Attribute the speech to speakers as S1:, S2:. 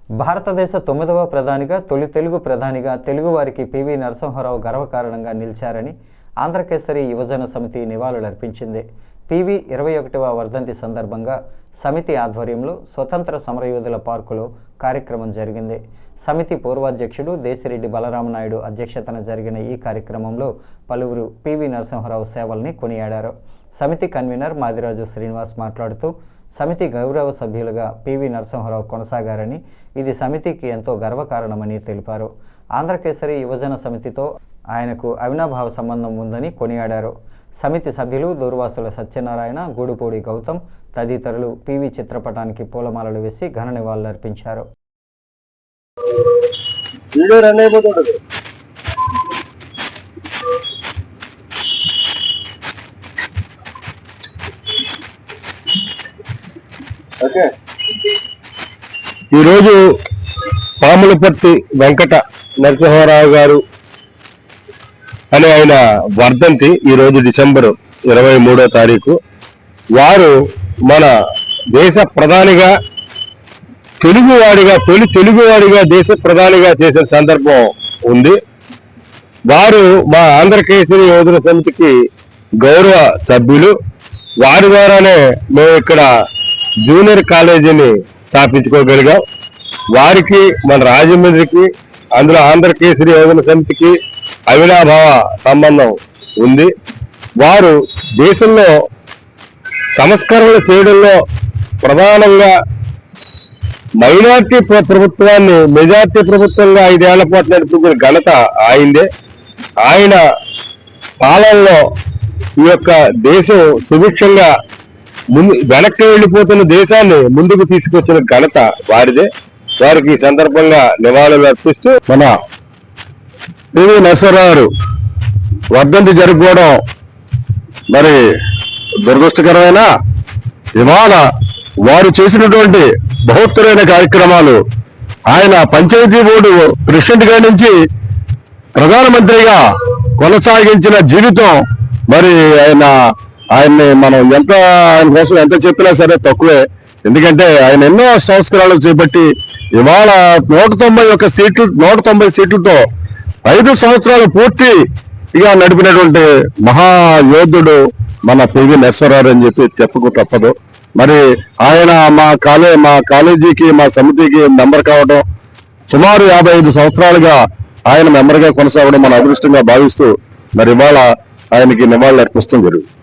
S1: భారతదేశ 9వ ప్రధానిగా తొలి తెలుగు ప్రధానిగా తెలుగువారికి పివి నరసింహారావు గర్వకారణంగా నిలిచారని ఆంధ్రకేసరి యువజన సమితి నివాళులర్పించింది. పివి 21వ వర్ధంతి సందర్భంగా సమితి ఆధ్వర్యంలో స్వతంత్ర సమరయోధుల పార్కులో కార్యక్రమం జరిగింది. సమితి పూర్వాధ్యక్షుడు దేశిరెడ్డి బలరామనాయుడు అధ్యక్షతన జరిగిన ఈ కార్యక్రమంలో పలువురు పివి నరసింహారావు సేవల్ని కొనియాడారు. సమితి కన్వీనర్ మాదిరాజు శ్రీనివాస్ మాట్లాడుతూ సమితి గౌరవ సభ్యులుగా పివి నరసింహారావు కొనసాగారని, ఇది సమితికి ఎంతో గర్వకారణమని తెలిపారు. ఆంధ్రకేసరి యువజన సమితితో ఆయనకు అవినాభావ సంబంధం ఉందని కొనియాడారు. సమితి సభ్యులు దూర్వాసుల సత్యనారాయణ, గూడుపూడి గౌతమ్ తదితరులు పివి చిత్రపటానికి పూలమాలలు వేసి ఘన నివాళులర్పించారు.
S2: ఈరోజు పాములపర్తి వెంకట నరసింహారావు గారు అనే ఆయన వర్ధంతి. ఈరోజు డిసెంబర్ 23వ తారీఖు. వారు మన దేశ ప్రధానిగా తొలి తెలుగువాడిగా దేశ ప్రధానిగా చేసిన సందర్భం ఉంది. వారు మా ఆంధ్రకేసరి యువజన సమితికి గౌరవ సభ్యులు. వారి ద్వారానే మేము ఇక్కడ జూనియర్ కాలేజీని స్థాపించుకోగలిగాం. వారికి మన రాజమండ్రికి, అందులో ఆంధ్రకేసరి యువజన సమితికి అవినాభావ సంబంధం ఉంది. వారు దేశంలో సంస్కరణలు చేయడంలో ప్రధానంగా మైనార్టీ ప్రభుత్వాన్ని మెజార్టీ ప్రభుత్వంగా 5 ఏళ్ల పాటు నడిపించిన ఘనత ఆయిందే. ఆయన పాలనలో ఈ యొక్క దేశం సుభిక్షంగా వెనక్కి వెళ్ళిపోతున్న దేశాన్ని ముందుకు తీసుకొచ్చిన ఘనత వారిదే. వారికి ఈ సందర్భంగా నివాళులు అర్పిస్తూ మన పివి నరసింహారావు వర్ధంతి జరుపుకోవడం మరి దురదృష్టకరమైన, ఇవాళ వారు చేసినటువంటి బహుత్తరైన కార్యక్రమాలు, ఆయన పంచాయతీ బోర్డు ప్రెసిడెంట్ గా నుంచి ప్రధానమంత్రిగా కొనసాగించిన జీవితం, మరి ఆయన్ని మనం ఆయన కోసం ఎంత చెప్పినా సరే తక్కువే. ఎందుకంటే ఆయన ఎన్నో సంస్కరణలు చేపట్టి ఇవాళ 190 సీట్లతో 5 సంవత్సరాలు పూర్తిగా నడిపినటువంటి మహాయోధుడు మన పివి నరసింహారావు అని చెప్పకు తప్పదు. మరి ఆయన మా కాలేజీకి, మా సమితికి మెంబర్ కావడం, సుమారు 55 సంవత్సరాలుగా ఆయన మెంబర్గా కొనసాగడం మన అదృష్టంగా భావిస్తూ మరి ఇవాళ ఆయనకి నివాళులు అర్పిస్తాం జరుగుతుంది.